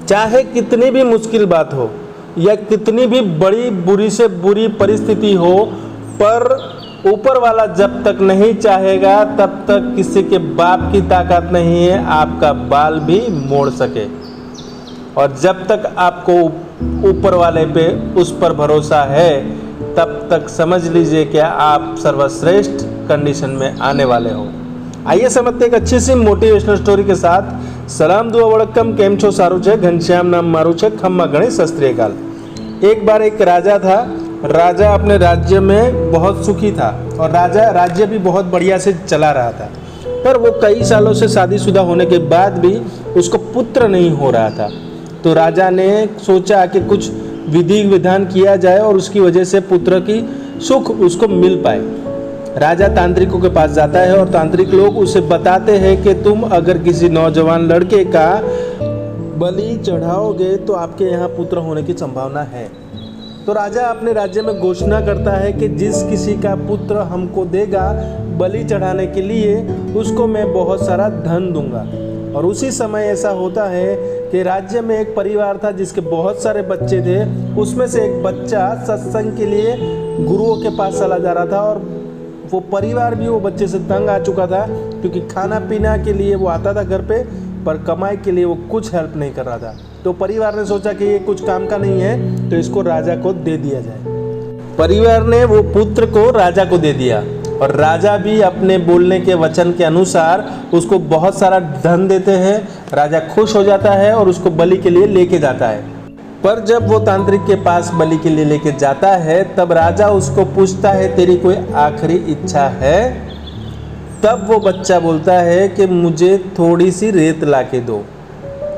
चाहे कितनी भी मुश्किल बात हो या कितनी भी बड़ी बुरी से बुरी परिस्थिति हो, पर ऊपर वाला जब तक नहीं चाहेगा तब तक किसी के बाप की ताकत नहीं है आपका बाल भी मोड़ सके। और जब तक आपको ऊपर वाले पे उस पर भरोसा है तब तक समझ लीजिए कि आप सर्वश्रेष्ठ कंडीशन में आने वाले हो। आइए समझते एक अच्छी सी मोटिवेशनल स्टोरी के साथ। सलाम दुआ वड़क्कम, केम छो सारू छे, घनश्याम नाम मारू छे, खम्मा गणेश सत श्री अकाल। एक बार एक राजा था। राजा अपने राज्य में बहुत सुखी था और राज्य भी बहुत बढ़िया से चला रहा था, पर वो कई सालों से शादीशुदा होने के बाद भी उसको पुत्र नहीं हो रहा था। तो राजा ने सोचा कि कुछ विधि विधान किया जाए और उसकी वजह से पुत्र की सुख उसको मिल पाए। राजा तांत्रिकों के पास जाता है और तांत्रिक लोग उसे बताते हैं कि तुम अगर किसी नौजवान लड़के का बलि चढ़ाओगे तो आपके यहाँ पुत्र होने की संभावना है। तो राजा अपने राज्य में घोषणा करता है कि जिस किसी का पुत्र हमको देगा बलि चढ़ाने के लिए उसको मैं बहुत सारा धन दूंगा। और उसी समय ऐसा होता है कि राज्य में एक परिवार था जिसके बहुत सारे बच्चे थे। उसमें से एक बच्चा सत्संग के लिए गुरुओं के पास चला जा रहा था और वो परिवार भी वो बच्चे से तंग आ चुका था, क्योंकि खाना पीना के लिए वो आता था घर पे, पर कमाई के लिए वो कुछ हेल्प नहीं कर रहा था। तो परिवार ने सोचा कि ये कुछ काम का नहीं है, तो इसको राजा को दे दिया जाए। परिवार ने वो पुत्र को राजा को दे दिया और राजा भी अपने बोलने के वचन के अनुसार उसको बहुत सारा धन देते हैं। राजा खुश हो जाता है और उसको बलि के लिए लेके जाता है। पर जब वो तांत्रिक के पास बलि के लिए लेके जाता है तब राजा उसको पूछता है, तेरी कोई आखिरी इच्छा है? तब वो बच्चा बोलता है कि मुझे थोड़ी सी रेत ला के दो।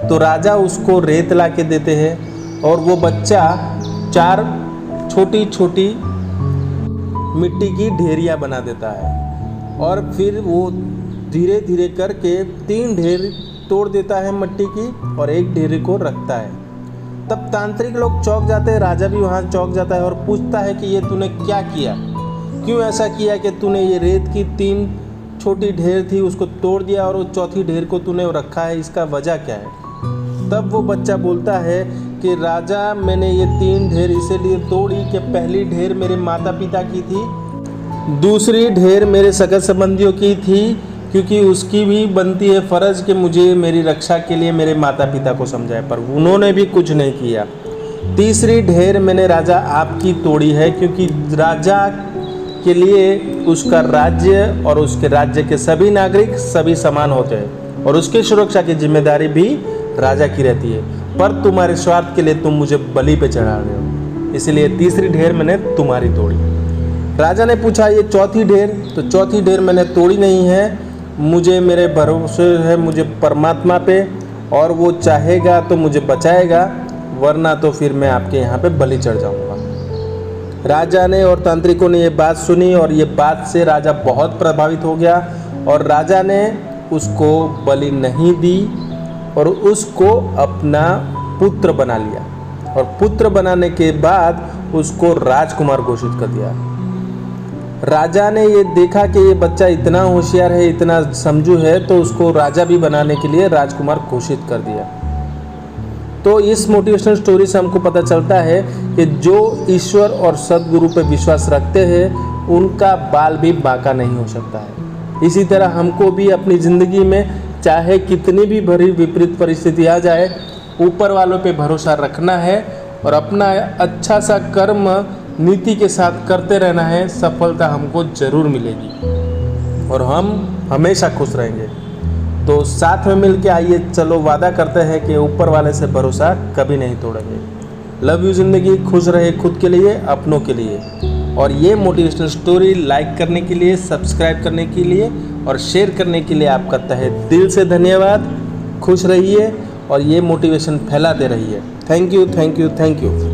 तो राजा उसको रेत ला के देते हैं और वो बच्चा 4 छोटी छोटी मिट्टी की ढेरियाँ बना देता है और फिर वो धीरे धीरे करके 3 ढेर तोड़ देता है मिट्टी की और एक ढेरी को रखता है। तब तांत्रिक लोग चौंक जाते हैं, राजा भी वहाँ चौंक जाता है और पूछता है कि ये तूने क्या किया, क्यों ऐसा किया कि तूने ये रेत की 3 छोटी ढेर थी उसको तोड़ दिया और वो चौथी ढेर को तूने रखा है, इसका वजह क्या है? तब वो बच्चा बोलता है कि राजा मैंने ये 3 ढेर इसीलिए तोड़ी कि पहली ढेर मेरे माता पिता की थी, दूसरी ढेर मेरे सगे संबंधियों की थी, क्योंकि उसकी भी बनती है फ़र्ज़ कि मुझे मेरी रक्षा के लिए मेरे माता पिता को समझाए, पर उन्होंने भी कुछ नहीं किया। तीसरी ढेर मैंने राजा आपकी तोड़ी है, क्योंकि राजा के लिए उसका राज्य और उसके राज्य के सभी नागरिक सभी समान होते हैं और उसकी सुरक्षा की जिम्मेदारी भी राजा की रहती है, पर तुम्हारे स्वार्थ के लिए तुम मुझे बलि पे चढ़ा रहे हो, इसलिए तीसरी ढेर मैंने तुम्हारी तोड़ी। राजा ने पूछा ये चौथी ढेर? तो चौथी ढेर मैंने तोड़ी नहीं है, मुझे मेरे भरोसे है मुझे परमात्मा पे, और वो चाहेगा तो मुझे बचाएगा, वरना तो फिर मैं आपके यहाँ पे बलि चढ़ जाऊँगा। राजा ने और तांत्रिकों ने ये बात सुनी और ये बात से राजा बहुत प्रभावित हो गया और राजा ने उसको बलि नहीं दी और उसको अपना पुत्र बना लिया और पुत्र बनाने के बाद उसको राजकुमार घोषित कर दिया। राजा ने ये देखा कि ये बच्चा इतना होशियार है, इतना समझू है, तो उसको राजा भी बनाने के लिए राजकुमार घोषित कर दिया। तो इस मोटिवेशनल स्टोरी से हमको पता चलता है कि जो ईश्वर और सद्गुरु पे विश्वास रखते हैं उनका बाल भी बांका नहीं हो सकता है। इसी तरह हमको भी अपनी ज़िंदगी में चाहे कितनी भी भरी विपरीत परिस्थिति आ जाए, ऊपर वालों पे भरोसा रखना है और अपना अच्छा सा कर्म नीति के साथ करते रहना है। सफलता हमको ज़रूर मिलेगी और हम हमेशा खुश रहेंगे। तो साथ में मिल के आइए चलो वादा करते हैं कि ऊपर वाले से भरोसा कभी नहीं तोड़ेंगे। लव यू ज़िंदगी, खुश रहे खुद के लिए, अपनों के लिए। और ये मोटिवेशनल स्टोरी लाइक करने के लिए, सब्सक्राइब करने के लिए और शेयर करने के लिए आपका तहे दिल से धन्यवाद। खुश रहिए और ये मोटिवेशन फैलाते रहिए। Thank you, thank you, thank you.